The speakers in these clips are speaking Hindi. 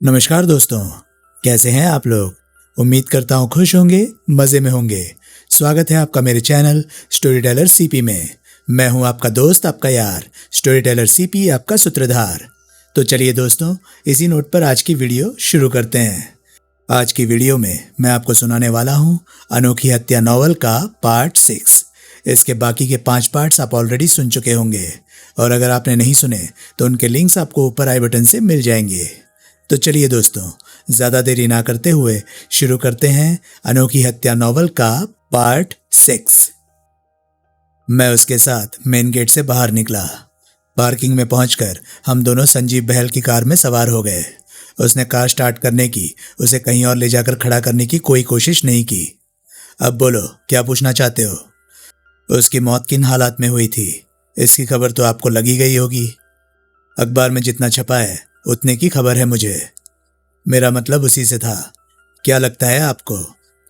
नमस्कार दोस्तों। कैसे हैं आप लोग। उम्मीद करता हूँ खुश होंगे, मज़े में होंगे। स्वागत है आपका मेरे चैनल स्टोरी टेलर सीपी में। मैं हूँ आपका दोस्त, आपका यार, स्टोरी टेलर सीपी, आपका सूत्रधार। तो चलिए दोस्तों, इसी नोट पर आज की वीडियो शुरू करते हैं। आज की वीडियो में मैं आपको सुनाने वाला हूँ अनोखी हत्या नॉवल का पार्ट 6। इसके बाकी के 5 पार्ट्स आप ऑलरेडी सुन चुके होंगे, और अगर आपने नहीं सुने तो उनके लिंक्स आपको ऊपर आई बटन से मिल जाएंगे। तो चलिए दोस्तों, ज़्यादा देरी ना करते हुए शुरू करते हैं अनोखी हत्या नॉवल का पार्ट 6। मैं उसके साथ मेन गेट से बाहर निकला। पार्किंग में पहुंचकर हम दोनों संजीव बहल की कार में सवार हो गए। उसने कार स्टार्ट करने की, उसे कहीं और ले जाकर खड़ा करने की कोई कोशिश नहीं की। अब बोलो, क्या पूछना चाहते हो? उसकी मौत किन हालात में हुई थी, इसकी खबर तो आपको लगी गई होगी। अखबार में जितना छपा है उतने की खबर है मुझे। मेरा मतलब उसी से था। क्या लगता है आपको,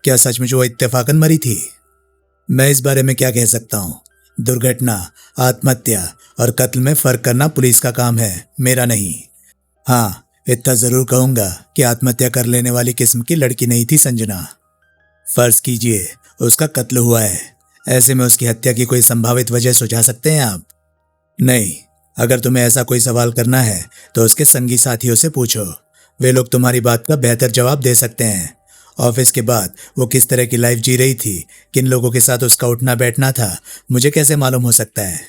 क्या सचमुच वो इत्तेफाकन मरी थी? मैं इस बारे में क्या कह सकता हूँ। दुर्घटना, आत्महत्या और कत्ल में फर्क करना पुलिस का काम है, मेरा नहीं। हाँ, इतना जरूर कहूंगा कि आत्महत्या कर लेने वाली किस्म की लड़की नहीं थी संजना। फर्ज कीजिए उसका कत्ल हुआ है, ऐसे में उसकी हत्या की कोई संभावित वजह सुझा सकते हैं आप? नहीं। अगर तुम्हें ऐसा कोई सवाल करना है तो उसके संगी साथियों से पूछो, वे लोग तुम्हारी बात का बेहतर जवाब दे सकते हैं। ऑफिस के बाद वो किस तरह की लाइफ जी रही थी, किन लोगों के साथ उसका उठना बैठना था, मुझे कैसे मालूम हो सकता है?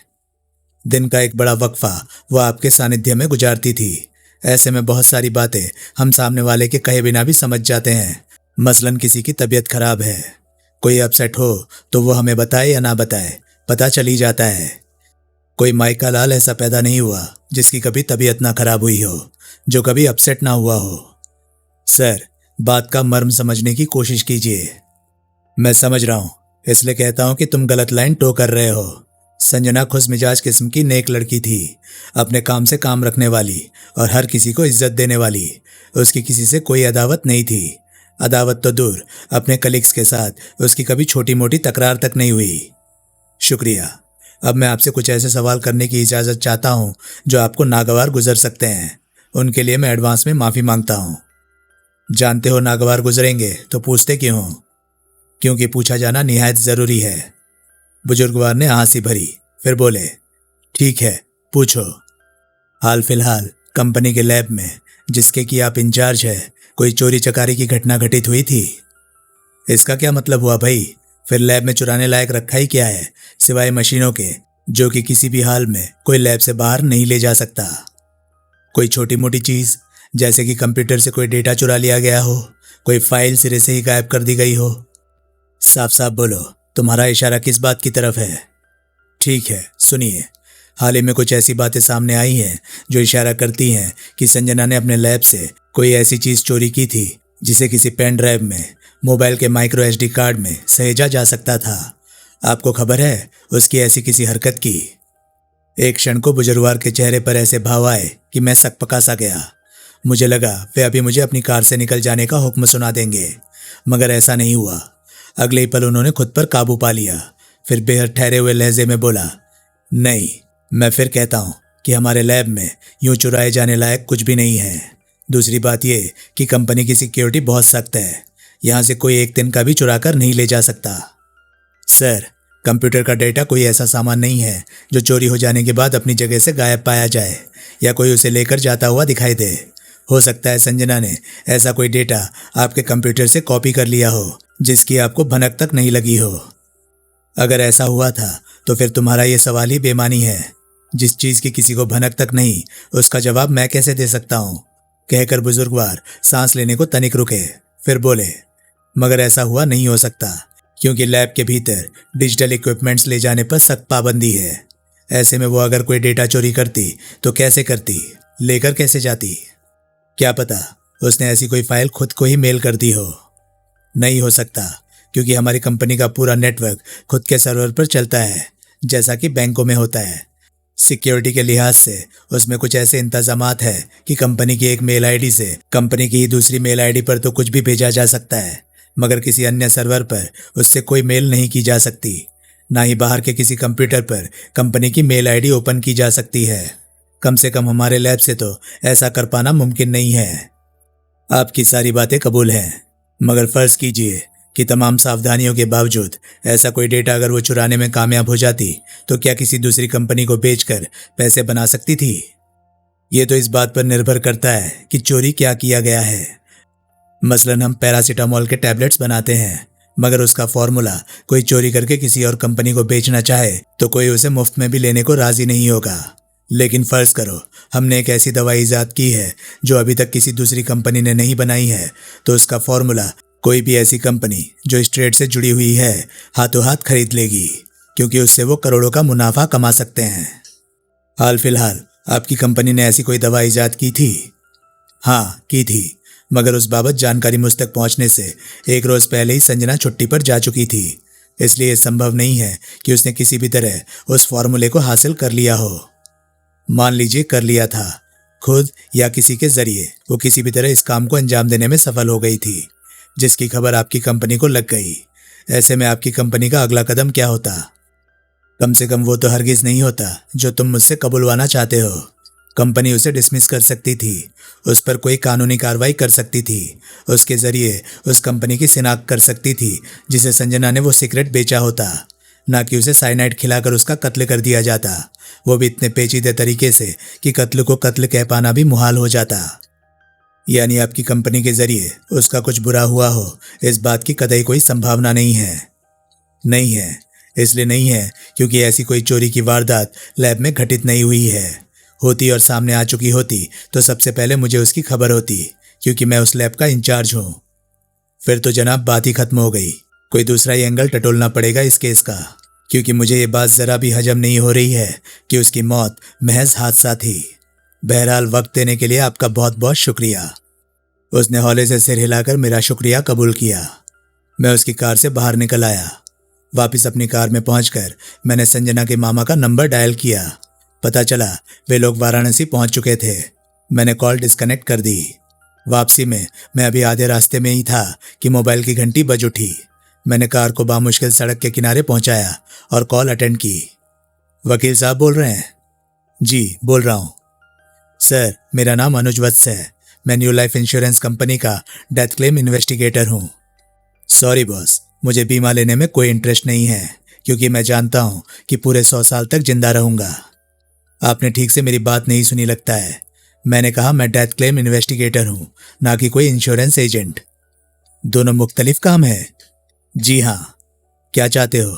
दिन का एक बड़ा वक्फा वो आपके सानिध्य में गुजारती थी। ऐसे में बहुत सारी बातें हम सामने वाले के कहे बिना भी समझ जाते हैं। मसलन किसी की तबीयत खराब है, कोई अपसेट हो तो वो हमें बताए या ना बताए, पता चल ही जाता है। कोई माइका लाल ऐसा पैदा नहीं हुआ जिसकी कभी तबीयत ना खराब हुई हो, जो कभी अपसेट ना हुआ हो। सर, बात का मर्म समझने की कोशिश कीजिए। मैं समझ रहा हूं, इसलिए कहता हूं कि तुम गलत लाइन टो कर रहे हो। संजना खुश मिजाज किस्म की नेक लड़की थी, अपने काम से काम रखने वाली और हर किसी को इज्जत देने वाली। उसकी किसी से कोई अदावत नहीं थी। अदावत तो दूर, अपने कलीग्स के साथ उसकी कभी छोटी मोटी तकरार तक नहीं हुई। शुक्रिया। अब मैं आपसे कुछ ऐसे सवाल करने की इजाज़त चाहता हूं जो आपको नागवार गुजर सकते हैं। उनके लिए मैं एडवांस में माफ़ी मांगता हूं। जानते हो नागवार गुजरेंगे तो पूछते क्यों हो? क्योंकि पूछा जाना निहायत ज़रूरी है। बुजुर्गवार ने हंसी भरी, फिर बोले, ठीक है, पूछो। हाल फिलहाल कंपनी के लैब में, जिसके कि आप इंचार्ज है, कोई चोरी चकारी की घटना घटित हुई थी? इसका क्या मतलब हुआ भाई? फिर लैब में चुराने लायक रखा ही क्या है, सिवाय मशीनों के, जो कि किसी भी हाल में कोई लैब से बाहर नहीं ले जा सकता? कोई छोटी मोटी चीज, जैसे कि कंप्यूटर से कोई डेटा चुरा लिया गया हो, कोई फाइल सिरे से ही गायब कर दी गई हो? साफ साफ बोलो, तुम्हारा इशारा किस बात की तरफ है? ठीक है, सुनिए। हाल ही में कुछ ऐसी बातें सामने आई हैं जो इशारा करती हैं कि संजना ने अपने लैब से कोई ऐसी चीज चोरी की थी जिसे किसी पेन ड्राइव में, मोबाइल के माइक्रो एसडी कार्ड में सहेजा जा सकता था। आपको खबर है उसकी ऐसी किसी हरकत की? एक क्षण को बुजुर्गवार के चेहरे पर ऐसे भाव आए कि मैं सकपका सा गया। मुझे लगा वे अभी मुझे अपनी कार से निकल जाने का हुक्म सुना देंगे, मगर ऐसा नहीं हुआ। अगले ही पल उन्होंने खुद पर काबू पा लिया। फिर बेहद ठहरे हुए लहजे में बोला, नहीं, मैं फिर कहता हूँ कि हमारे लैब में यूं चुराए जाने लायक कुछ भी नहीं है। दूसरी बात यह कि कंपनी की सिक्योरिटी बहुत सख्त है, यहाँ से कोई एक दिन का भी चुरा कर नहीं ले जा सकता। सर, कंप्यूटर का डेटा कोई ऐसा सामान नहीं है जो चोरी हो जाने के बाद अपनी जगह से गायब पाया जाए या कोई उसे लेकर जाता हुआ दिखाई दे। हो सकता है संजना ने ऐसा कोई डेटा आपके कंप्यूटर से कॉपी कर लिया हो जिसकी आपको भनक तक नहीं लगी हो। अगर ऐसा हुआ था तो फिर तुम्हारा ये सवाल ही बेमानी है। जिस चीज़ की किसी को भनक तक नहीं, उसका जवाब मैं कैसे दे सकता हूँ? कहकर बुजुर्गवार सांस लेने को तनिक रुके, फिर बोले, मगर ऐसा हुआ नहीं हो सकता, क्योंकि लैब के भीतर डिजिटल इक्विपमेंट्स ले जाने पर सख्त पाबंदी है। ऐसे में वो अगर कोई डेटा चोरी करती तो कैसे करती, लेकर कैसे जाती? क्या पता उसने ऐसी कोई फाइल खुद को ही मेल कर दी हो। नहीं हो सकता, क्योंकि हमारी कंपनी का पूरा नेटवर्क खुद के सर्वर पर चलता है, जैसा कि बैंकों में होता है। सिक्योरिटी के लिहाज से उसमें कुछ ऐसे इंतजामात है कि कंपनी की एक मेल आईडी से कंपनी की ही दूसरी मेल आईडी पर तो कुछ भी भेजा जा सकता है, मगर किसी अन्य सर्वर पर उससे कोई मेल नहीं की जा सकती। ना ही बाहर के किसी कंप्यूटर पर कंपनी की मेल आईडी ओपन की जा सकती है। कम से कम हमारे लैब से तो ऐसा कर पाना मुमकिन नहीं है। आपकी सारी बातें कबूल हैं, मगर फर्ज कीजिए कि तमाम सावधानियों के बावजूद ऐसा कोई डेटा अगर वो चुराने में कामयाब हो जाती तो क्या किसी दूसरी कंपनी को बेचकर पैसे बना सकती थी? ये तो इस बात पर निर्भर करता है कि चोरी क्या किया गया है। मसलन हम पैरासीटामोल के टैबलेट्स बनाते हैं, मगर उसका फॉर्मूला कोई चोरी करके किसी और कंपनी को बेचना चाहे तो कोई उसे मुफ्त में भी लेने को राजी नहीं होगा। लेकिन फर्ज करो हमने एक ऐसी दवाई ईजाद की है जो अभी तक किसी दूसरी कंपनी ने नहीं बनाई है, तो उसका फॉर्मूला कोई भी ऐसी कंपनी जो इस ट्रेड से जुड़ी हुई है हाथों हाथ खरीद लेगी, क्योंकि उससे वो करोड़ों का मुनाफा कमा सकते हैं। हाल फिलहाल आपकी कंपनी ने ऐसी कोई दवा ईजाद की थी? हाँ, की थी, मगर उस बाबत जानकारी मुझ तक पहुंचने से एक रोज पहले ही संजना छुट्टी पर जा चुकी थी। इसलिए संभव नहीं है कि उसने किसी भी तरह उस फॉर्मूले को हासिल कर लिया हो। मान लीजिए कर लिया था, खुद या किसी के जरिए वो किसी भी तरह इस काम को अंजाम देने में सफल हो गई थी, जिसकी खबर आपकी कंपनी को लग गई। ऐसे में आपकी कंपनी का अगला कदम क्या होता? कम से कम वो तो हरगिज नहीं होता जो तुम मुझसे कबूलवाना चाहते हो। कंपनी उसे डिसमिस कर सकती थी, उस पर कोई कानूनी कार्रवाई कर सकती थी, उसके जरिए उस कंपनी की शिनाख्त कर सकती थी जिसे संजना ने वो सिगरेट बेचा होता, ना कि उसे साइनाइड खिलाकर उसका कत्ल कर दिया जाता, वो भी इतने पेचीदे तरीके से कि कत्ल को कत्ल कह पाना भी मुहाल हो जाता। यानी आपकी कंपनी के जरिए उसका कुछ बुरा हुआ हो, इस बात की कतई कोई संभावना नहीं है। नहीं है, इसलिए नहीं है क्योंकि ऐसी कोई चोरी की वारदात लैब में घटित नहीं हुई है। होती और सामने आ चुकी होती तो सबसे पहले मुझे उसकी खबर होती, क्योंकि मैं उस लैब का इंचार्ज हूं। फिर तो जनाब बात ही खत्म हो गई, कोई दूसरा ही एंगल टटोलना पड़ेगा इस केस का, क्योंकि मुझे ये बात जरा भी हजम नहीं हो रही है कि उसकी मौत महज हादसा थी। बहरहाल वक्त देने के लिए आपका बहुत बहुत शुक्रिया। उसने हौले से सिर हिलाकर मेरा शुक्रिया कबूल किया। मैं उसकी कार से बाहर निकल आया। वापिस अपनी कार में पहुंचकर मैंने संजना के मामा का नंबर डायल किया। पता चला वे लोग वाराणसी पहुंच चुके थे। मैंने कॉल डिस्कनेक्ट कर दी। वापसी में मैं अभी आधे रास्ते में ही था कि मोबाइल की घंटी बज उठी। मैंने कार को बामुश्किल सड़क के किनारे पहुंचाया और कॉल अटेंड की। वकील साहब बोल रहे हैं? जी बोल रहा हूं। सर, मेरा नाम अनुज वत्स है। मैं न्यू लाइफ इंश्योरेंस कंपनी का डेथ क्लेम इन्वेस्टिगेटर हूं। सॉरी बॉस, मुझे बीमा लेने में कोई इंटरेस्ट नहीं है, क्योंकि मैं जानता हूं कि पूरे 100 साल तक जिंदा रहूंगा। आपने ठीक से मेरी बात नहीं सुनी लगता है। मैंने कहा मैं डेथ क्लेम इन्वेस्टिगेटर हूं, ना कि कोई इंश्योरेंस एजेंट। दोनों मुख्तलिफ काम है। जी हाँ, क्या चाहते हो?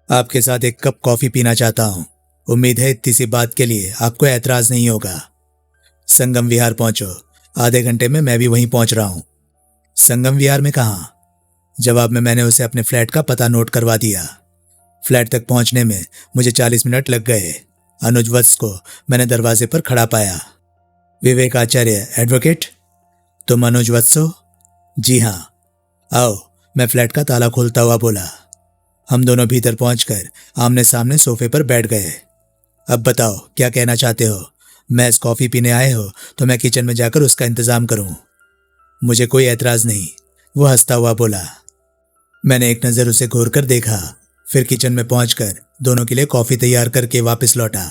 आपके साथ एक कप कॉफी पीना चाहता हूं। उम्मीद है इतनी सी बात के लिए आपको एतराज नहीं होगा। संगम विहार पहुंचो, आधे घंटे में मैं भी वहीं पहुंच रहा हूं। संगम विहार में कहाँ? जवाब में मैंने उसे अपने फ्लैट का पता नोट करवा दिया। फ्लैट तक पहुंचने में मुझे 40 मिनट लग गए। अनुज वत्स को मैंने दरवाजे पर खड़ा पाया। विवेक आचार्य, एडवोकेट? तुम अनुज वत्स हो? जी हाँ। आओ, मैं फ्लैट का ताला खोलता हुआ बोला। हम दोनों भीतर पहुंचकर आमने सामने सोफे पर बैठ गए। अब बताओ क्या कहना चाहते हो? मैस कॉफी पीने आए हो तो मैं किचन में जाकर उसका इंतजाम करूं। मुझे कोई एतराज नहीं, वो हंसता हुआ बोला। मैंने एक नज़र उसे घूर कर देखा, फिर किचन में पहुंचकर दोनों के लिए कॉफी तैयार करके वापस लौटा।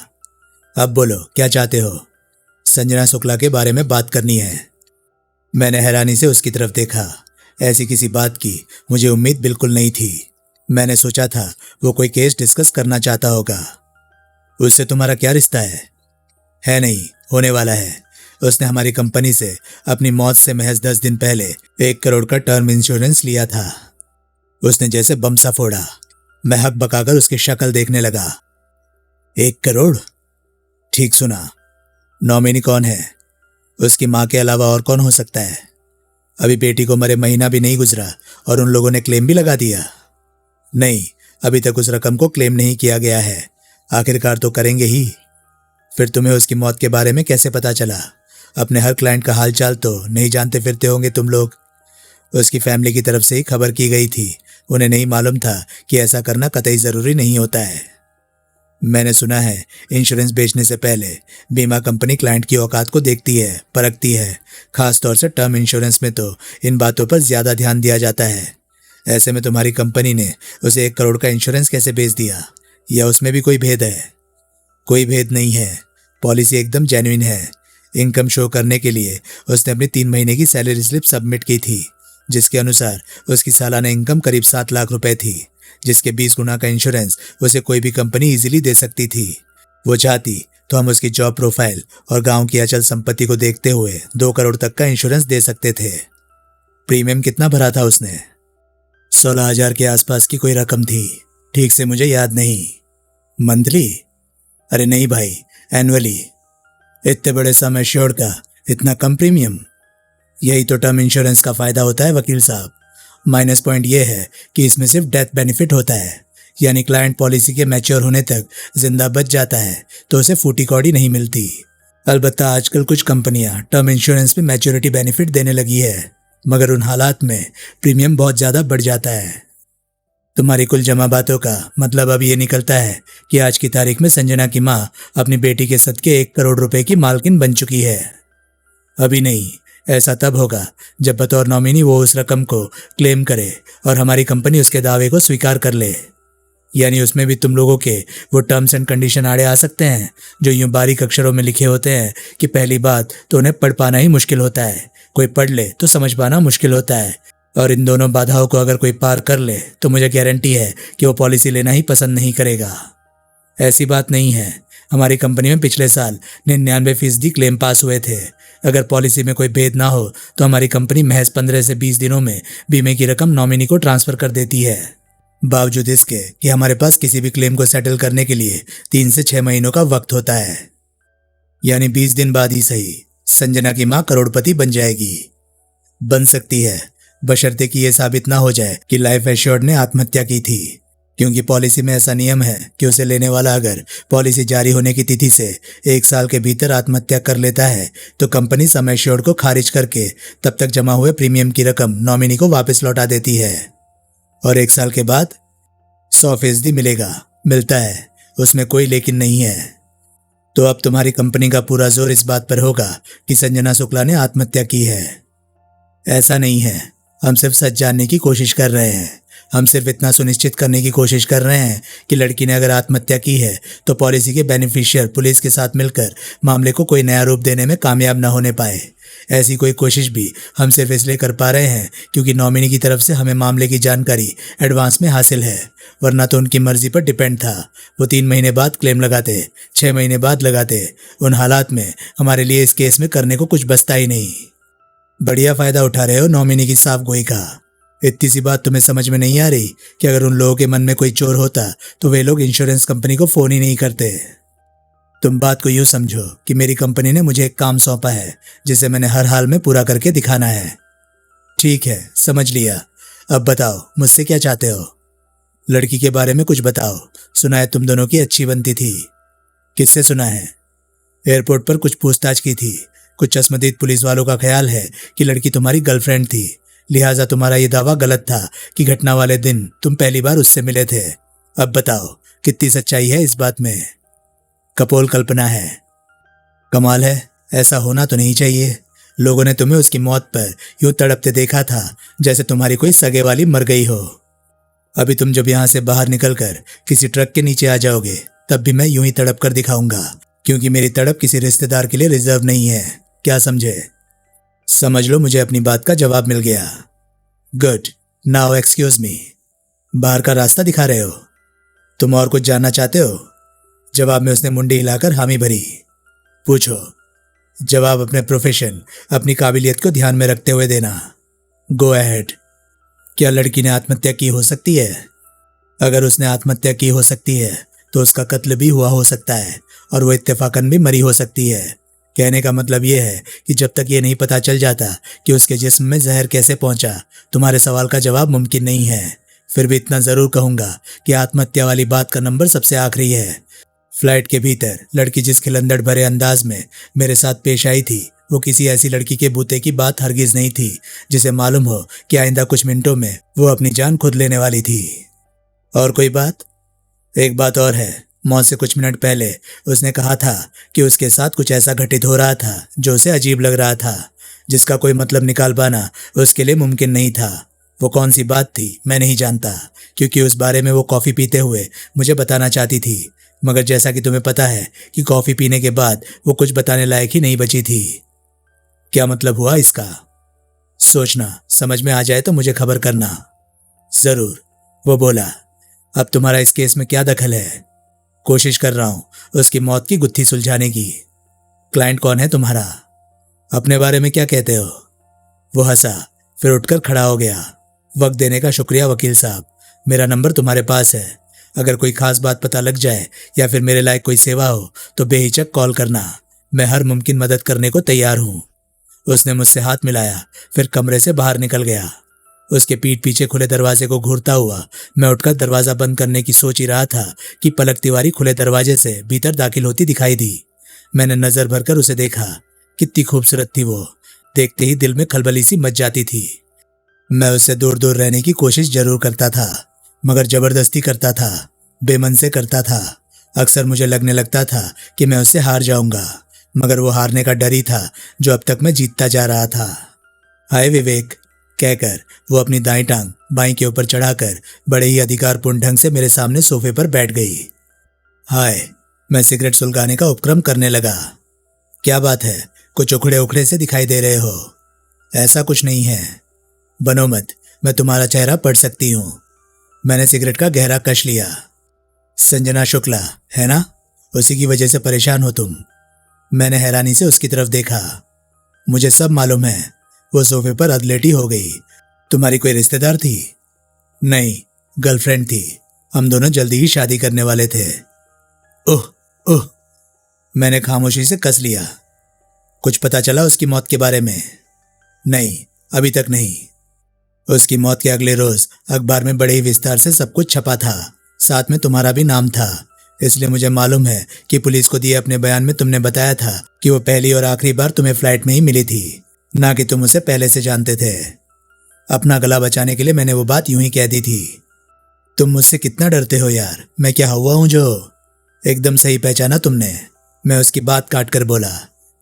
अब बोलो क्या चाहते हो? संजना शुक्ला के बारे में बात करनी है। मैंने हैरानी से उसकी तरफ देखा। ऐसी किसी बात की मुझे उम्मीद बिल्कुल नहीं थी। मैंने सोचा था वो कोई केस डिस्कस करना चाहता होगा। उससे तुम्हारा क्या रिश्ता है? है नहीं, होने वाला है। उसने हमारी कंपनी से अपनी मौत से महज 10 दिन पहले 1 करोड़ का टर्म इंश्योरेंस लिया था। उसने जैसे बम सा फोड़ा। मैं हक बकाकर उसकी शक्ल देखने लगा। 1 करोड़? ठीक सुना। नॉमिनी कौन है? उसकी माँ के अलावा और कौन हो सकता है? अभी बेटी को मरे महीना भी नहीं गुजरा और उन लोगों ने क्लेम भी लगा दिया? नहीं, अभी तक उस रकम को क्लेम नहीं किया गया है। आखिरकार तो करेंगे ही। फिर तुम्हें उसकी मौत के बारे में कैसे पता चला? अपने हर क्लाइंट का हालचाल तो नहीं जानते फिरते होंगे तुम लोग। उसकी फैमिली की तरफ से ही खबर की गई थी। उन्हें नहीं मालूम था कि ऐसा करना कतई जरूरी नहीं होता है। मैंने सुना है इंश्योरेंस बेचने से पहले बीमा कंपनी क्लाइंट की औकात को देखती है, परखती है। खास तौर से टर्म इंश्योरेंस में तो इन बातों पर ज्यादा ध्यान दिया जाता है। ऐसे में तुम्हारी कंपनी ने उसे 1 करोड़ का इंश्योरेंस कैसे बेच दिया? या उसमें भी कोई भेद है? कोई भेद नहीं है। पॉलिसी एकदम जेन्युइन है। इनकम शो करने के लिए उसने अपनी 3 महीने की सैलरी स्लिप सबमिट की थी, जिसके अनुसार उसकी सालाना इनकम करीब 7 लाख रुपए थी, जिसके 20 गुना का इंश्योरेंस उसे कोई भी कंपनी इजीली दे सकती थी। वो चाहती तो हम उसकी जॉब प्रोफाइल और गांव की अचल संपत्ति को देखते हुए 2 करोड़ तक का इंश्योरेंस दे सकते थे। प्रीमियम कितना भरा था उसने? 16,000 के आसपास की कोई रकम थी, ठीक से मुझे याद नहीं। मंथली? अरे नहीं भाई, एनुअली। इतने बड़े सम एश्योर्ड का इतना कम प्रीमियम? यही तो टर्म इंश्योरेंस का फायदा होता है वकील साहब। माइनस पॉइंट यह है कि इसमें सिर्फ डेथ बेनिफिट होता है, यानी क्लाइंट पॉलिसी के मैच्योर होने तक जिंदा बच जाता है तो उसे फूटी कौड़ी नहीं मिलती। अलबत्ता आजकल कुछ कंपनियां टर्म इंश्योरेंस में मैच्योरिटी बेनिफिट देने लगी है, मगर उन हालात में प्रीमियम बहुत ज़्यादा बढ़ जाता है। तुम्हारी कुल जमा बातों का मतलब अब ये निकलता है कि आज की तारीख में संजना की माँ अपनी बेटी के सदके 1 करोड़ रुपए की मालकिन बन चुकी है। अभी नहीं, ऐसा तब होगा जब बतौर नॉमिनी वो उस रकम को क्लेम करे और हमारी कंपनी उसके दावे को स्वीकार कर ले। यानी उसमें भी तुम लोगों के वो टर्म्स एंड कंडीशन आड़े आ सकते हैं जो यूं बारीक अक्षरों में लिखे होते हैं कि पहली बात तो उन्हें पढ़ पाना ही मुश्किल होता है, कोई पढ़ ले तो समझ पाना मुश्किल होता है, और इन दोनों बाधाओं को अगर कोई पार कर ले तो मुझे गारंटी है कि वो पॉलिसी लेना ही पसंद नहीं करेगा। ऐसी बात नहीं है, हमारी कंपनी में पिछले साल 99% क्लेम पास हुए थे। अगर पॉलिसी में कोई भेद ना हो तो हमारी कंपनी महज 15 से 20 दिनों में बीमे की रकम नॉमिनी को ट्रांसफर कर देती है, बावजूद इसके कि हमारे पास किसी भी क्लेम को सेटल करने के लिए 3 से 6 महीनों का वक्त होता है। यानी 20 दिन बाद ही सही संजना की माँ करोड़पति बन जाएगी। बन सकती है, बशर्ते कि यह साबित ना हो जाए कि लाइफ एश्योर्ड ने आत्महत्या की थी, क्योंकि पॉलिसी में ऐसा नियम है कि उसे लेने वाला अगर पॉलिसी जारी होने की तिथि से 1 साल के भीतर आत्महत्या कर लेता है तो कंपनी सम एश्योर्ड को खारिज करके तब तक जमा हुए प्रीमियम की रकम नॉमिनी को वापस लौटा देती है, और 1 साल के बाद 100% मिलता है, उसमें कोई लेकिन नहीं है। तो अब तुम्हारी कंपनी का पूरा जोर इस बात पर होगा कि संजना शुक्ला ने आत्महत्या की है। ऐसा नहीं है, हम सिर्फ सच जानने की कोशिश कर रहे हैं। हम सिर्फ इतना सुनिश्चित करने की कोशिश कर रहे हैं कि लड़की ने अगर आत्महत्या की है तो पॉलिसी के बेनिफिशियर पुलिस के साथ मिलकर मामले को कोई नया रूप देने में कामयाब न होने पाए। ऐसी कोई कोशिश भी हम सिर्फ इसलिए कर पा रहे हैं क्योंकि नॉमिनी की तरफ से हमें मामले की जानकारी एडवांस में हासिल है, वरना तो उनकी मर्जी पर डिपेंड था। वो 3 महीने बाद क्लेम लगाते, 6 महीने बाद लगाते, उन हालात में हमारे लिए इस केस में करने को कुछ बचता ही नहीं। बढ़िया फायदा उठा रहे हो नॉमिनी की साफ गोई का। इतनी सी बात तुम्हें समझ में नहीं आ रही कि अगर उन लोगों के मन में कोई चोर होता तो वे लोग इंश्योरेंस कंपनी को फोन ही नहीं करते। तुम बात को यूं समझो कि मेरी कंपनी ने मुझे एक काम सौंपा है जिसे मैंने हर हाल में पूरा करके दिखाना है। ठीक है, समझ लिया। अब बताओ मुझसे क्या चाहते हो? लड़की के बारे में कुछ बताओ। सुना है तुम दोनों की अच्छी बनती थी। किससे सुना है? एयरपोर्ट पर कुछ पूछताछ की थी। कुछ चश्मदीद पुलिस वालों का ख्याल है कि लड़की तुम्हारी गर्लफ्रेंड थी, लिहाजा तुम्हारा यह दावा गलत था कि घटना वाले दिन तुम पहली बार उससे मिले थे। अब बताओ कितनी सच्चाई है इस बात में? कपोल कल्पना है। कमाल है, ऐसा होना तो नहीं चाहिए। लोगों ने तुम्हें उसकी मौत पर यूं तड़पते देखा था जैसे तुम्हारी कोई सगे वाली मर गई हो। अभी तुम जब यहाँ से बाहर निकलकर किसी ट्रक के नीचे आ जाओगे तब भी मैं यूं ही तड़प कर दिखाऊंगा, क्योंकि मेरी तड़प किसी रिश्तेदार के लिए रिजर्व नहीं है। क्या समझे? समझ लो मुझे अपनी बात का जवाब मिल गया। Good, now excuse me. बाहर का रास्ता दिखा रहे हो? तुम और कुछ जानना चाहते हो? जवाब में उसने मुंडी हिलाकर हामी भरी। पूछो। जवाब अपने प्रोफेशन, अपनी काबिलियत को ध्यान में रखते हुए देना। Go ahead. क्या लड़की ने आत्महत्या की हो सकती है? अगर उसने आत्महत्या की हो सकती है तो उसका कत्ल भी हुआ हो सकता है और वो इत्तेफाकन भी मरी हो सकती है। कहने का मतलब ये है कि जब तक ये नहीं पता चल जाता कि उसके जिस्म में जहर कैसे पहुंचा, तुम्हारे सवाल का जवाब मुमकिन नहीं है। फिर भी इतना जरूर कहूंगा कि आत्महत्या वाली बात का नंबर सबसे आखिरी है। फ्लाइट के भीतर लड़की जिस खिलंदड़ भरे अंदाज में मेरे साथ पेश आई थी वो किसी ऐसी लड़की के बूते की बात हरगिज नहीं थी जिसे मालूम हो कि आइंदा कुछ मिनटों में वो अपनी जान खुद लेने वाली थी। और कोई बात? एक बात और है। मौत से कुछ मिनट पहले उसने कहा था कि उसके साथ कुछ ऐसा घटित हो रहा था जो उसे अजीब लग रहा था, जिसका कोई मतलब निकाल पाना उसके लिए मुमकिन नहीं था। वो कौन सी बात थी मैं नहीं जानता, क्योंकि उस बारे में वो कॉफ़ी पीते हुए मुझे बताना चाहती थी, मगर जैसा कि तुम्हें पता है कि कॉफी पीने के बाद वो कुछ बताने लायक ही नहीं बची थी। क्या मतलब हुआ इसका? सोचना, समझ में आ जाए तो मुझे खबर करना। जरूर, वो बोला। अब तुम्हारा इस केस में क्या दखल है? कोशिश कर रहा हूं उसकी मौत की गुत्थी सुलझाने की। क्लाइंट कौन है तुम्हारा? अपने बारे में क्या कहते हो? वो हंसा, फिर उठकर खड़ा हो गया। वक्त देने का शुक्रिया वकील साहब। मेरा नंबर तुम्हारे पास है। अगर कोई खास बात पता लग जाए या फिर मेरे लायक कोई सेवा हो तो बेहिचक कॉल करना। मैं हर मुमकिन मदद करने को तैयार हूं। उसने मुझसे हाथ मिलाया, फिर कमरे से बाहर निकल गया। उसके पीठ पीछे खुले दरवाजे को घूरता हुआ मैं उठकर दरवाजा बंद करने की सोच ही रहा था कि पलक तिवारी खुले दरवाजे से भीतर दाखिल होती दिखाई दी। मैंने नजर भरकर उसे देखा। कितनी खूबसूरत थी वो। देखते ही दिल में खलबली सी मच जाती थी। मैं उससे दूर दूर रहने की कोशिश जरूर करता था, मगर जबरदस्ती करता था, बेमन से करता था। अक्सर मुझे लगने लगता था कि मैं उससे हार जाऊंगा, मगर वो हारने का डर ही था जो अब तक मैं जीतता जा रहा था। हाय विवेक, कहकर वो अपनी दाईं टांग बाईं के ऊपर चढ़ाकर बड़े ही अधिकारपूर्ण ढंग से मेरे सामने सोफे पर बैठ गई। हाय, मैं सिगरेट सुलगाने का उपक्रम करने लगा। क्या बात है, कुछ उखड़े उखड़े से दिखाई दे रहे हो? ऐसा कुछ नहीं है। बनो मत, मैं तुम्हारा चेहरा पढ़ सकती हूं। मैंने सिगरेट का गहरा कश लिया। संजना शुक्ला है ना? उसी की वजह से परेशान हो तुम? मैंने हैरानी से उसकी तरफ देखा। मुझे सब मालूम है। वो सोफे पर अधलेटी हो गई। तुम्हारी कोई रिश्तेदार थी? नहीं, गर्लफ्रेंड थी। हम दोनों जल्दी ही शादी करने वाले थे। ओह ओह, मैंने खामोशी से कस लिया। कुछ पता चला उसकी मौत के बारे में? नहीं, अभी तक नहीं। उसकी मौत के अगले रोज अखबार में बड़े ही विस्तार से सब कुछ छपा था। साथ में तुम्हारा भी नाम था। इसलिए मुझे मालूम है कि पुलिस को दिए अपने बयान में तुमने बताया था कि वो पहली और आखिरी बार तुम्हें फ्लाइट में ही मिली थी, ना कि तुम उसे पहले से जानते थे। अपना गला बचाने के लिए मैंने वो बात यूं ही कह दी थी। तुम मुझसे कितना डरते हो यार? मैं क्या हुआ हूं जो? एकदम सही पहचाना तुमने। मैं उसकी बात काट कर बोला,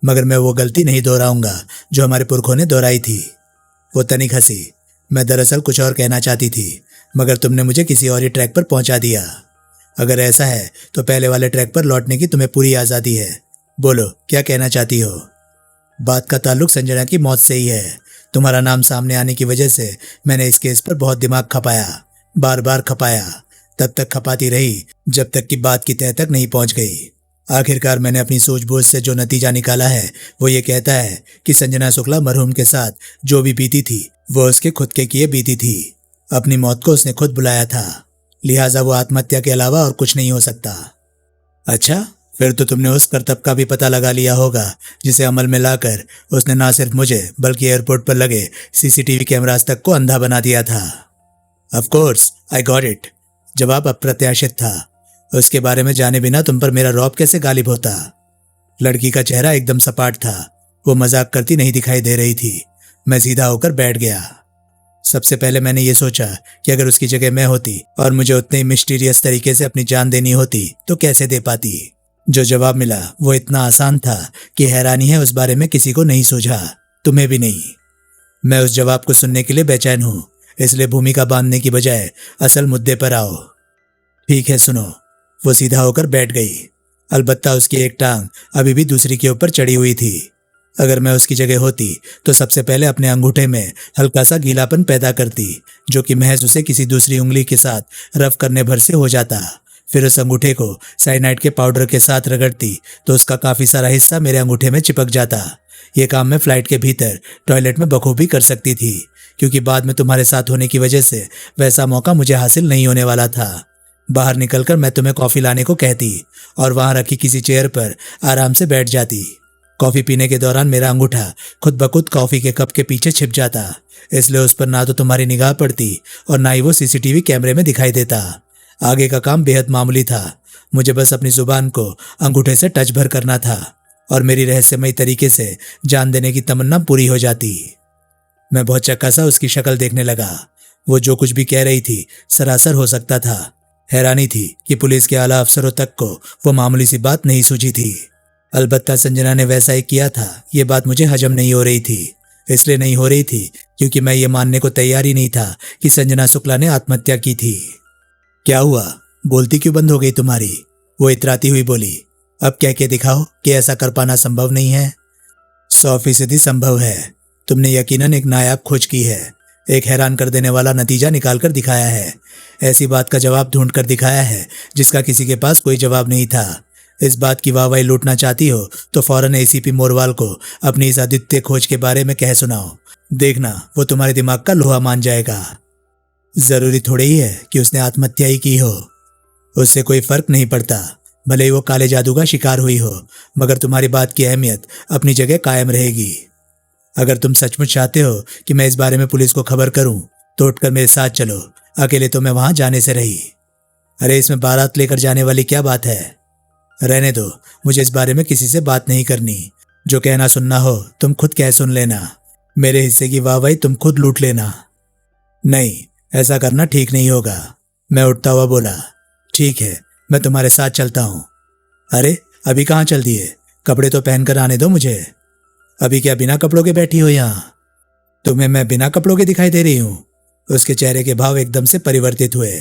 मगर मैं वो गलती नहीं दोहराऊंगा जो हमारे पुरखों ने दोहराई थी। वो तनिक हंसी। मैं दरअसल कुछ और कहना चाहती थी, मगर तुमने मुझे किसी और ही ट्रैक पर पहुंचा दिया। अगर ऐसा है तो पहले वाले ट्रैक पर लौटने की तुम्हें पूरी आज़ादी है। बोलो, क्या कहना चाहती हो? बात का ताल्लुक संजना की मौत से ही है। तुम्हारा नाम सामने आने की वजह से मैंने इस केस पर बहुत दिमाग खपाया, बार बार खपाया। तब तक खपाती रही जब तक कि बात की तह तक नहीं पहुंच गई। आखिरकार मैंने अपनी सूझबूझ से जो नतीजा निकाला है वो ये कहता है कि संजना शुक्ला मरहूम के साथ जो भी बीती थी वो उसके खुद के किए बीती थी। अपनी मौत को उसने खुद बुलाया था, लिहाजा वो आत्महत्या के अलावा और कुछ नहीं हो सकता। अच्छा, फिर तो तुमने उस करतब का भी पता लगा लिया होगा जिसे अमल में लाकर उसने ना सिर्फ मुझे बल्कि एयरपोर्ट पर लगे सीसीटीवी कैमरास तक को अंधा बना दिया था। Of course, I got it. जवाब अप्रत्याशित था। उसके बारे में जाने बिना तुम पर मेरा रौब कैसे गालिब होता? लड़की का चेहरा एकदम सपाट था। वो मजाक करती नहीं दिखाई दे रही थी। मैं सीधा होकर बैठ गया। सबसे पहले मैंने ये सोचा कि अगर उसकी जगह मैं होती और मुझे उतने ही मिस्टीरियस तरीके से अपनी जान देनी होती तो कैसे दे पाती। जो जवाब मिला वो इतना आसान था कि हैरानी है उस बारे में किसी को नहीं सूझा, तुम्हें भी नहीं। मैं उस जवाब को सुनने के लिए बेचैन हूं, इसलिए भूमिका बांधने की बजाय असल मुद्दे पर आओ। ठीक है, सुनो। वो सीधा होकर बैठ गई। अलबत्ता उसकी एक टांग अभी भी दूसरी के ऊपर चढ़ी हुई थी। अगर मैं उसकी जगह होती तो सबसे पहले अपने अंगूठे में हल्का सा गीलापन पैदा करती, जो कि महज उसे किसी दूसरी उंगली के साथ रफ करने भर से हो जाता। फिर उस अंगूठे को साइनाइड के पाउडर के साथ रगड़ती तो उसका काफी सारा हिस्सा मेरे अंगूठे में चिपक जाता। ये काम मैं फ्लाइट के भीतर टॉयलेट में बखूबी कर सकती थी, क्योंकि बाद में तुम्हारे साथ होने की वजह से वैसा मौका मुझे हासिल नहीं होने वाला था। बाहर निकलकर मैं तुम्हें कॉफी लाने को कहती और वहां रखी किसी चेयर पर आराम से बैठ जाती। कॉफी पीने के दौरान मेरा अंगूठा खुद ब खुद कॉफी के कप के पीछे छिप जाता, इसलिए उस पर ना तो तुम्हारी निगाह पड़ती और ना ही वो सीसीटीवी कैमरे में दिखाई देता। आगे का काम बेहद मामूली था। मुझे बस अपनी जुबान को अंगूठे से टच भर करना था और मेरी रहस्यमयी तरीके से जान देने की तमन्ना पूरी हो जाती। मैं बहुत चक्का सा उसकी शक्ल देखने लगा। वो जो कुछ भी कह रही थी सरासर हो सकता था। हैरानी थी कि पुलिस के आला अफसरों तक को वो मामूली सी बात नहीं सूझी थी। अलबत्ता संजना ने वैसा ही किया था, ये बात मुझे हजम नहीं हो रही थी। इसलिए नहीं हो रही थी क्योंकि मैं ये मानने को तैयार ही नहीं था कि संजना शुक्ला ने आत्महत्या की थी। क्या हुआ? बोलती क्यों बंद हो गई तुम्हारी? वो इतराती हुई बोली, अब कह के दिखाओ कि ऐसा कर पाना संभव नहीं है। 100% संभव है। तुमने यकीनन एक नायाब खोज की है, एक हैरान कर देने वाला नतीजा निकाल कर दिखाया है, ऐसी बात का जवाब ढूंढ कर दिखाया है जिसका किसी के पास कोई जवाब नहीं था। इस बात की वाहवाही लूटना चाहती हो तो फौरन एसीपी मोरवाल को अपनी इस अद्वितीय खोज के बारे में कह सुनाओ, देखना वो तुम्हारे दिमाग का लोहा मान जाएगा। जरूरी थोड़ी ही है कि उसने आत्महत्या ही की हो, उससे कोई फर्क नहीं पड़ता, भले ही वो काले जादू का शिकार हुई हो, मगर तुम्हारी बात की अहमियत अपनी जगह कायम रहेगी। अगर तुम सचमुच चाहते हो कि मैं इस बारे में पुलिस को खबर करूं तो उठकर मेरे साथ चलो, अकेले तो मैं वहां जाने से रही। अरे इसमें बारात लेकर जाने वाली क्या बात है? रहने दो, मुझे इस बारे में किसी से बात नहीं करनी। जो कहना सुनना हो तुम खुद कह सुन लेना, मेरे हिस्से की वाहवाही तुम खुद लूट लेना। नहीं, ऐसा करना ठीक नहीं होगा। मैं उठता हुआ बोला, ठीक है, मैं तुम्हारे साथ चलता हूं। अरे अभी कहाँ चल दिए? कपड़े तो पहनकर आने दो मुझे। अभी क्या बिना कपड़ों के बैठी हो यहां? तुम्हें मैं बिना कपड़ों के दिखाई दे रही हूं? उसके चेहरे के भाव एकदम से परिवर्तित हुए।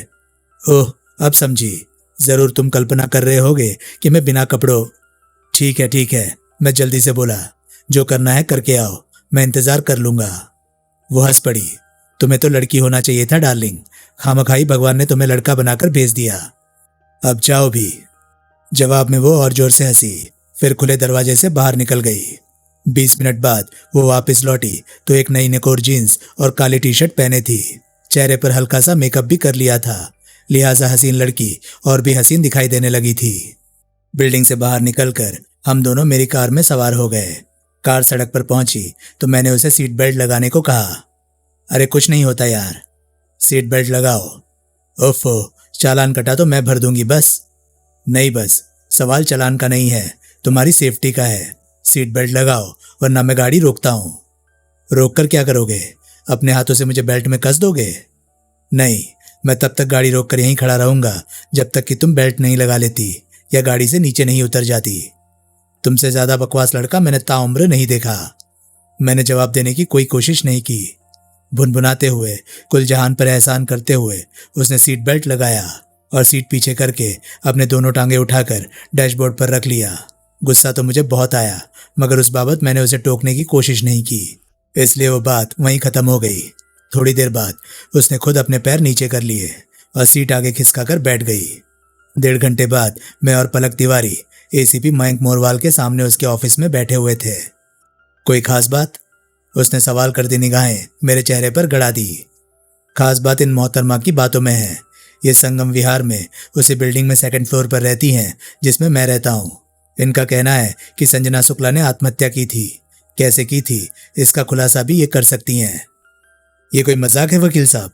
ओह, अब समझी। जरूर तुम कल्पना कर रहे होगे कि मैं बिना कपड़ों। ठीक है, मैं जल्दी से बोला, जो करना है करके आओ, मैं इंतजार कर लूंगा। वो हंस पड़ी। तुम्हें तो लड़की होना चाहिए था डार्लिंग, खामखाई भगवान ने तुम्हें लड़का बनाकर भेज दिया। अब जाओ भी। जवाब में वो और जोर से हंसी, फिर खुले दरवाजे से बाहर निकल गई। 20 मिनट बाद वो वापस लौटी तो एक नई निकोर जीन्स और काली टी शर्ट पहने थी। चेहरे पर हल्का सा मेकअप भी कर लिया था, लिहाजा हसीन लड़की और भी हसीन दिखाई देने लगी थी। बिल्डिंग से बाहर निकलकर हम दोनों मेरी कार में सवार हो गए। कार सड़क पर पहुंची तो मैंने उसे सीट बेल्ट लगाने को कहा। अरे कुछ नहीं होता यार। सीट बेल्ट लगाओ। ओफो, चालान कटा तो मैं भर दूंगी बस। नहीं बस, सवाल चालान का नहीं है, तुम्हारी सेफ्टी का है। सीट बेल्ट लगाओ वरना मैं गाड़ी रोकता हूं। रोक कर क्या करोगे? अपने हाथों से मुझे बेल्ट में कस दोगे? नहीं, मैं तब तक गाड़ी रोक कर यहीं खड़ा रहूंगा जब तक कि तुम बेल्ट नहीं लगा लेती या गाड़ी से नीचे नहीं उतर जाती। तुमसे ज्यादा बकवास लड़का मैंने ताउम्र नहीं देखा। मैंने जवाब देने की कोई कोशिश नहीं की। भुनभुनाते हुए, कुल जहान पर एहसान करते हुए उसने सीट बेल्ट लगाया और सीट पीछे करके अपने दोनों टांगे उठाकर डैशबोर्ड पर रख लिया। गुस्सा तो मुझे बहुत आया, मगर उस बाबत मैंने उसे टोकने की कोशिश नहीं की, इसलिए वो बात वहीं खत्म हो गई। थोड़ी देर बाद उसने खुद अपने पैर नीचे कर लिए और सीट आगे खिसकाकर बैठ गई। 1.5 घंटे बाद मैं और पलक तिवारी एसीपी मयंक मोरवाल के सामने उसके ऑफिस में बैठे हुए थे। कोई खास बात? उसने सवाल करती निगाहें मेरे चेहरे पर गड़ा दी। खास बात इन मोहतरमा की बातों में है। ये संगम विहार में उसी बिल्डिंग में 2nd फ्लोर पर रहती हैं जिसमें मैं रहता हूँ। इनका कहना है कि संजना शुक्ला ने आत्महत्या की थी। कैसे की थी इसका खुलासा भी ये कर सकती हैं। ये कोई मजाक है वकील साहब?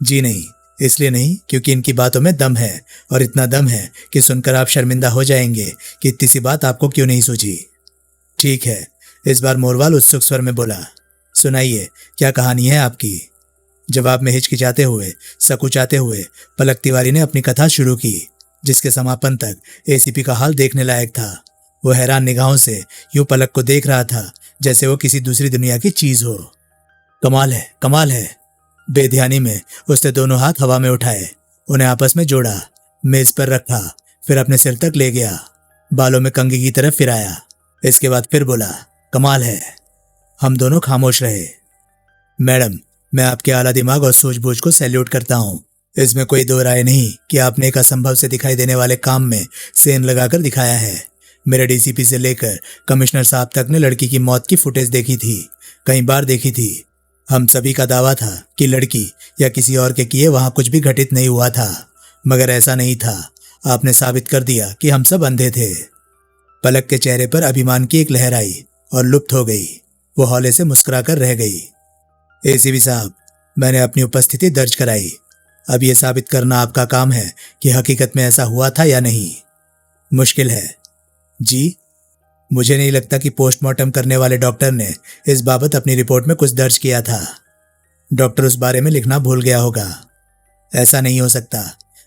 जी नहीं, इसलिए नहीं क्योंकि इनकी बातों में दम है, और इतना दम है कि सुनकर आप शर्मिंदा हो जाएंगे कि इतनी सी बात आपको क्यों नहीं सूझी। ठीक है, इस बार मोरवाल उत्सुक स्वर में बोला, सुनाइए, क्या कहानी है आपकी? जवाब में हिचकिचाते हुए, सकुचाते हुए पलक तिवारी ने अपनी कथा शुरू की, जिसके समापन तक एसीपी का हाल देखने लायक था। वो हैरान निगाहों से यूं पलक को देख रहा था जैसे वो किसी दूसरी दुनिया की चीज हो। कमाल है, कमाल है। बेध्यानी में उसने दोनों हाथ हवा में उठाए, उन्हें आपस में जोड़ा, मेज पर रखा, फिर अपने सिर तक ले गया, बालों में कंघी की तरफ फिराया। इसके बाद फिर बोला, कमाल है। हम दोनों खामोश रहे। मैडम, मैं आपके आला दिमाग और सूझबूझ को सैल्यूट करता हूँ। इसमें कोई दो राय नहीं कि आपने एक असंभव से दिखाई देने वाले काम में सेंध लगाकर दिखाया है। मेरे डीसीपी से लेकर कमिश्नर साहब तक ने लड़की की मौत की फुटेज देखी थी, कई बार देखी थी। हम सभी का दावा था कि लड़की या किसी और के किए वहां कुछ भी घटित नहीं हुआ था, मगर ऐसा नहीं था। आपने साबित कर दिया कि हम सब अंधे थे। पलक के चेहरे पर अभिमान की एक लहर आई और लुप्त हो गई। वो हौले से मुस्कुराकर रह गई। एसीपी साहब, मैंने अपनी उपस्थिति दर्ज कराई। अब यह साबित करना आपका काम है कि हकीकत में ऐसा हुआ था या नहीं। मुश्किल है। जी, मुझे नहीं लगता कि पोस्टमार्टम करने वाले डॉक्टर ने इस बाबत अपनी रिपोर्ट में कुछ दर्ज किया था। डॉक्टर उस बारे में लिखना भूल गया होगा। ऐसा नहीं हो सकता।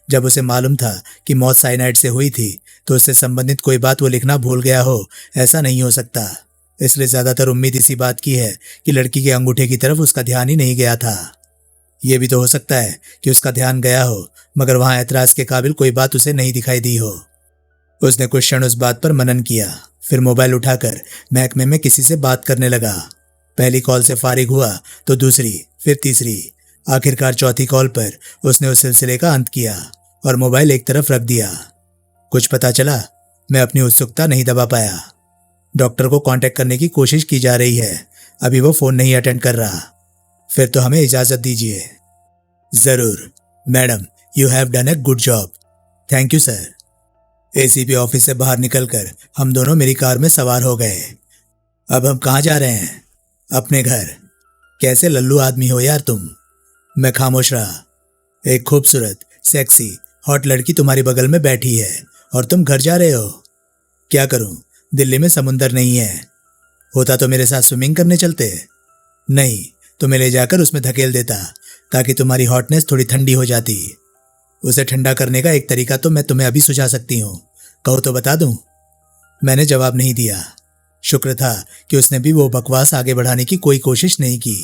जब उसे मालूम था कि मौत साइनाइड से हुई थी तो उससे संबंधित कोई बात वो लिखना भूल गया हो, ऐसा नहीं हो सकता। इसलिए ज्यादातर उम्मीद इसी बात की है कि लड़की के अंगूठे की तरफ उसका ध्यान ही नहीं गया था। यह भी तो हो सकता है कि उसका ध्यान गया हो, मगर वहां ऐतराज के काबिल कोई बात उसे नहीं दिखाई दी हो। उसने कुछ क्षण उस बात पर मनन किया, फिर मोबाइल उठाकर महकमे में किसी से बात करने लगा। पहली कॉल से फारिग हुआ तो दूसरी, फिर तीसरी, आखिरकार चौथी कॉल पर उसने उस सिलसिले का अंत किया और मोबाइल एक तरफ रख दिया। कुछ पता चला? मैं अपनी उत्सुकता नहीं दबा पाया। डॉक्टर को कांटेक्ट करने की कोशिश की जा रही है, अभी वो फोन नहीं अटेंड कर रहा। फिर तो हमें इजाजत दीजिए। जरूर madam, you have done a good job. Thank you sir. ACP office से बाहर निकलकर हम दोनों मेरी कार में सवार हो गए। अब हम कहाँ जा रहे हैं? अपने घर। कैसे लल्लू आदमी हो यार तुम। मैं खामोश रहा। एक खूबसूरत, सेक्सी, हॉट लड़की तुम्हारी बगल में बैठी है और तुम घर जा रहे हो। क्या करूं, दिल्ली में समुंदर नहीं है। होता तो मेरे साथ स्विमिंग करने चलते। नहीं, तुम्हें ले जाकर उसमें धकेल देता ताकि तुम्हारी हॉटनेस थोड़ी ठंडी हो जाती। उसे ठंडा करने का एक तरीका तो मैं तुम्हें अभी सुझा सकती हूँ, कहो तो बता दूं? मैंने जवाब नहीं दिया। शुक्र था कि उसने भी वो बकवास आगे बढ़ाने की कोई कोशिश नहीं की।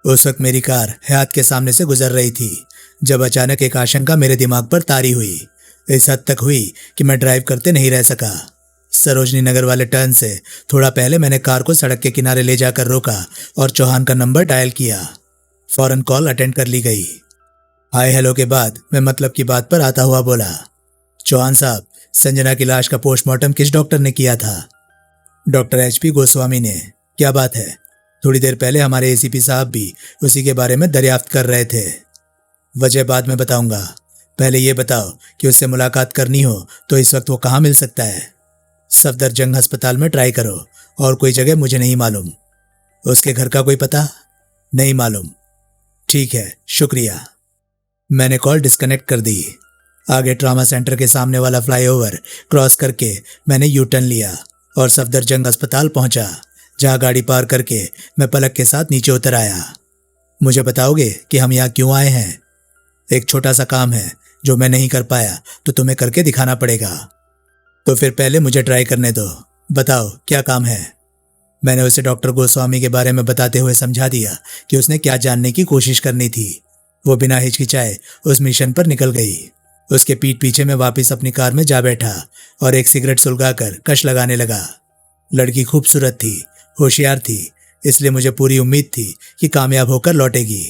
उस वक्त मेरी कार हयात के सामने से गुजर रही थी जब अचानक एक आशंका मेरे दिमाग पर तारी हुई। इस हद तक हुई कि मैं ड्राइव करते नहीं रह सका। सरोजनी नगर वाले टर्न से थोड़ा पहले मैंने कार को सड़क के किनारे ले जाकर रोका और चौहान का नंबर डायल किया। फौरन कॉल अटेंड कर ली गई। हाय हेलो के बाद मैं मतलब की बात पर आता हुआ बोला, चौहान साहब, संजना की लाश का पोस्टमार्टम किस डॉक्टर ने किया था? डॉक्टर HP गोस्वामी ने। क्या बात है? थोड़ी देर पहले हमारे एसीपी साहब भी उसी के बारे में दरियाफ्त कर रहे थे। वजह बाद में बताऊंगा, पहले ये बताओ कि उससे मुलाकात करनी हो तो इस वक्त वो कहाँ मिल सकता है? सफदरजंग अस्पताल में ट्राई करो, और कोई जगह मुझे नहीं मालूम। उसके घर का कोई पता? नहीं मालूम। ठीक है, शुक्रिया। मैंने कॉल डिस्कनेक्ट कर दी। आगे ट्रामा सेंटर के सामने वाला फ्लाईओवर क्रॉस करके मैंने यू टर्न लिया और सफदरजंग अस्पताल पहुंचा, जहां गाड़ी पार करके मैं पलक के साथ नीचे उतर आया। मुझे बताओगे कि हम यहाँ क्यों आए हैं? एक छोटा सा काम है जो मैं नहीं कर पाया तो तुम्हें करके दिखाना पड़ेगा। तो फिर पहले मुझे ट्राई करने दो। बताओ क्या काम है? मैंने उसे डॉक्टर गोस्वामी के बारे में बताते हुए समझा दिया कि उसने क्या जानने की कोशिश करनी थी। वो बिना हिचकिचाए उस मिशन पर निकल गई। उसके पीठ पीछे मैं वापस अपनी कार में जा बैठा और एक सिगरेट सुलगाकर कश लगाने लगा। लड़की खूबसूरत थी, होशियार थी, इसलिए मुझे पूरी उम्मीद थी कि कामयाब होकर लौटेगी।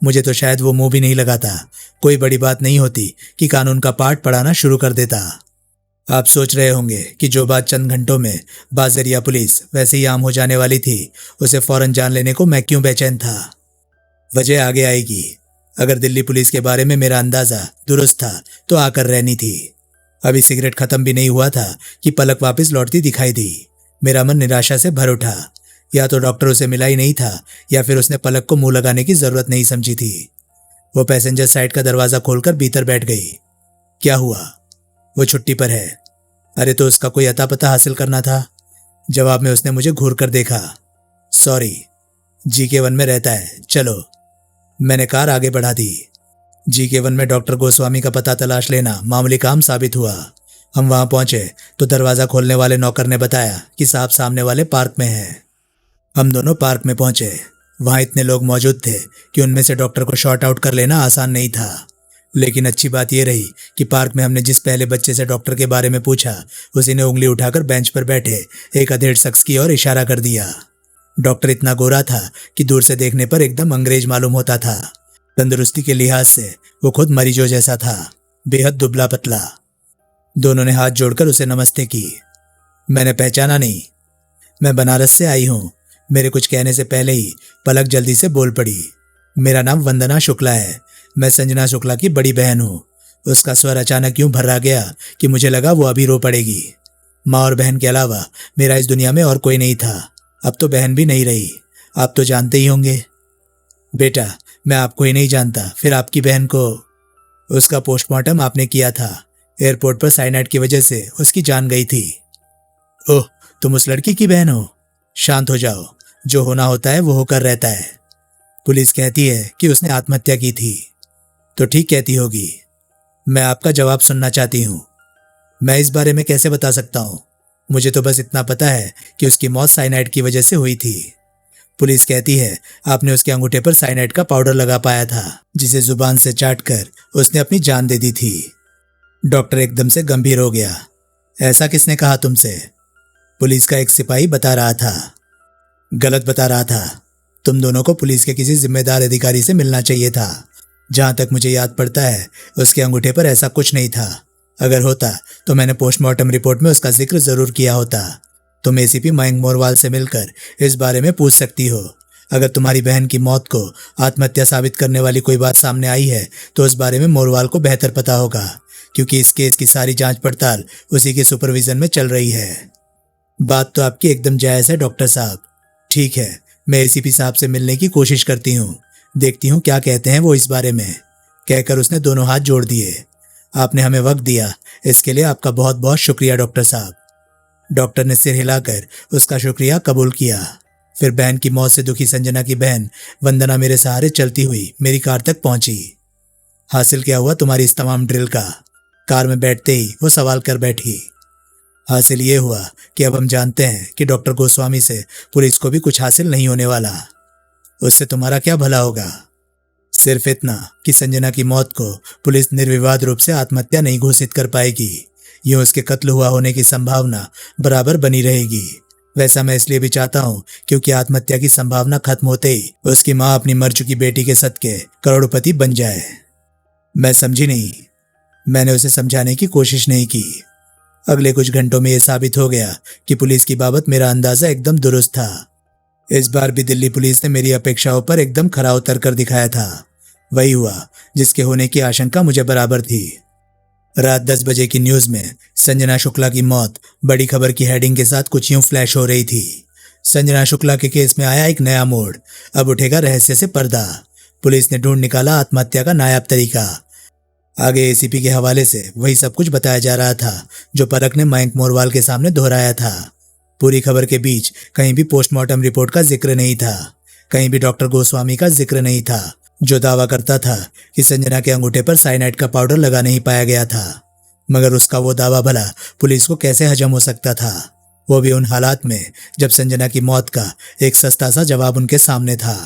मुझे तो शायद वो मुंह भी नहीं लगाता। कोई बड़ी बात नहीं होती कि कानून का पाठ पढ़ाना शुरू कर देता। आप सोच रहे होंगे कि जो बात चंद घंटों में बाजरिया पुलिस वैसे ही आम हो जाने वाली थी, उसे फौरन जान लेने को मैं क्यों बेचैन था। वजह आगे आएगी। अगर दिल्ली पुलिस के बारे में मेरा अंदाजा दुरुस्त था तो आकर रहनी थी। अभी सिगरेट खत्म भी नहीं हुआ था कि पलक वापस लौटती दिखाई दी। मेरा मन निराशा से भर उठा। या तो डॉक्टर उसे मिला ही नहीं था या फिर उसने पलक को मुंह लगाने की जरूरत नहीं समझी थी। वो पैसेंजर साइड का दरवाजा खोलकर भीतर बैठ गई। क्या हुआ? वो छुट्टी पर है। अरे तो उसका कोई अता पता हासिल करना था। जवाब में उसने मुझे घूर कर देखा। सॉरी, GK1 में रहता है, चलो। मैंने कार आगे बढ़ा दी। GK1 में डॉक्टर गोस्वामी का पता तलाश लेना मामूली काम साबित हुआ। हम वहां पहुंचे तो दरवाजा खोलने वाले नौकर ने बताया कि साहब सामने वाले पार्क में हैं। हम दोनों पार्क में पहुंचे। वहां इतने लोग मौजूद थे कि उनमें से डॉक्टर को शॉर्ट आउट कर लेना आसान नहीं था। लेकिन अच्छी बात यह रही कि पार्क में हमने जिस पहले बच्चे से डॉक्टर के बारे में पूछा, उसी ने उंगली उठाकर बेंच पर बैठे एक अधेड़ शख्स की ओर इशारा कर दिया। डॉक्टर इतना गोरा था कि दूर से देखने पर एकदम अंग्रेज मालूम होता था। तंदुरुस्ती के लिहाज से वो खुद मरीजों जैसा था, बेहद दुबला पतला। दोनों ने हाथ जोड़कर उसे नमस्ते की। मैंने पहचाना नहीं। मैं बनारस से आई हूँ। मेरे कुछ कहने से पहले ही पलक जल्दी से बोल पड़ी। मेरा नाम वंदना शुक्ला है। मैं संजना शुक्ला की बड़ी बहन हूँ। उसका स्वर अचानक यूं भर्रा गया कि मुझे लगा वो अभी रो पड़ेगी। माँ और बहन के अलावा मेरा इस दुनिया में और कोई नहीं था। अब तो बहन भी नहीं रही। आप तो जानते ही होंगे। बेटा, मैं आपको ही नहीं जानता, फिर आपकी बहन को? उसका पोस्टमार्टम आपने किया था। एयरपोर्ट पर साइनाइड की वजह से उसकी जान गई थी। ओह, तुम उस लड़की की बहन हो? शांत हो जाओ। जो होना होता है वो होकर रहता है। पुलिस कहती है कि उसने आत्महत्या की थी। तो ठीक कहती होगी। मैं आपका जवाब सुनना चाहती हूँ। मैं इस बारे में कैसे बता सकता हूँ? मुझे तो बस इतना पता है कि उसकी मौत साइनाइड की वजह से हुई थी। पुलिस कहती है आपने उसके अंगूठे पर साइनाइड का पाउडर लगा पाया था, जिसे जुबान से चाटकर उसने अपनी जान दे दी थी। डॉक्टर एकदम से गंभीर हो गया। ऐसा किसने कहा तुमसे? पुलिस का एक सिपाही बता रहा था। गलत बता रहा था। तुम दोनों को पुलिस के किसी जिम्मेदार अधिकारी से मिलना चाहिए था। जहां तक मुझे याद पड़ता है उसके अंगूठे पर ऐसा कुछ नहीं था। अगर होता तो मैंने पोस्टमार्टम रिपोर्ट में उसका जिक्र जरूर किया होता। तुम एसीपी मयंक मोरवाल से मिलकर इस बारे में पूछ सकती हो। अगर तुम्हारी बहन की मौत को आत्महत्या साबित करने वाली कोई बात सामने आई है तो उस बारे में मोरवाल को बेहतर पता होगा, क्योंकि इस केस की सारी जांच पड़ताल उसी के सुपरविजन में चल रही है। बात तो आपकी एकदम जायज़ है डॉक्टर साहब। ठीक है, मैं एसीपी साहब से मिलने की कोशिश करती हूँ, देखती हूँ क्या कहते हैं वो इस बारे में। कहकर उसने दोनों हाथ जोड़ दिए। आपने हमें वक्त दिया, इसके लिए आपका बहुत बहुत शुक्रिया डॉक्टर साहब। डॉक्टर ने सिर हिलाकर उसका शुक्रिया कबूल किया। फिर बहन की मौत से दुखी संजना की बहन वंदना मेरे सहारे चलती हुई मेरी कार तक पहुंची। हासिल क्या हुआ तुम्हारी इस तमाम ड्रिल का? कार में बैठते ही वो सवाल कर बैठी। हासिल ये हुआ कि अब हम जानते हैं कि डॉक्टर गोस्वामी से पुलिस को भी कुछ हासिल नहीं होने वाला। उससे तुम्हारा क्या भला होगा? सिर्फ इतना कि संजना की मौत को पुलिस निर्विवाद रूप से आत्महत्या नहीं घोषित कर पाएगी। यूं उसके कत्ल हुआ होने की संभावना बराबर बनी रहेगी। वैसा मैं इसलिए भी चाहता हूं क्योंकि आत्महत्या की संभावना खत्म होते ही उसकी मां अपनी मर चुकी बेटी के सदके करोड़पति बन जाए। मैं समझी नहीं। मैंने उसे समझाने की कोशिश नहीं की। अगले कुछ घंटों में यह साबित हो गया कि पुलिस की बाबत मेरा अंदाजा एकदम दुरुस्त था। इस बार भी दिल्ली पुलिस ने मेरी अपेक्षाओं पर एकदम खरा उतर कर दिखाया था। वही हुआ जिसके होने की आशंका मुझे बराबर थी। रात 10 बजे की न्यूज में संजना शुक्ला की मौत बड़ी खबर की हेडिंग के साथ कुछ यूं फ्लैश हो रही थी। संजना शुक्ला के केस में आया एक नया मोड़, अब उठेगा रहस्य से पर्दा। पुलिस ने ढूंढ निकाला आत्महत्या का नायाब तरीका। आगे एसीपी के हवाले से वही सब कुछ बताया जा रहा था जो परख ने मयंक मोरवाल के सामने दोहराया था। पूरी खबर के बीच कहीं भी पोस्टमार्टम रिपोर्ट का जिक्र नहीं था, कहीं भी डॉक्टर गोस्वामी का जिक्र नहीं था जो दावा करता था कि संजना के अंगूठे पर साइनाइड का पाउडर लगा नहीं पाया गया था। मगर उसका वो दावा भला पुलिस को कैसे हजम हो सकता था, वो भी उन हालात में जब संजना की मौत का एक सस्ता सा जवाब उनके सामने था।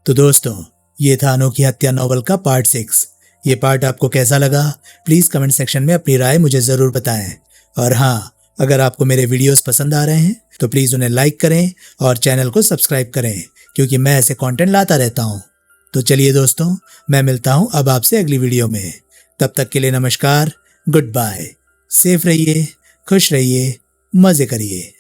तो दोस्तों, ये था अनोखी हत्या नॉवल का पार्ट 6। ये पार्ट आपको कैसा लगा प्लीज़ कमेंट सेक्शन में अपनी राय मुझे ज़रूर बताएं। और हाँ, अगर आपको मेरे वीडियोस पसंद आ रहे हैं तो प्लीज़ उन्हें लाइक करें और चैनल को सब्सक्राइब करें, क्योंकि मैं ऐसे कंटेंट लाता रहता हूँ। तो चलिए दोस्तों, मैं मिलता हूँ अब आपसे अगली वीडियो में। तब तक के लिए नमस्कार, गुड बाय। सेफ रहिए, खुश रहिए, मज़े करिए।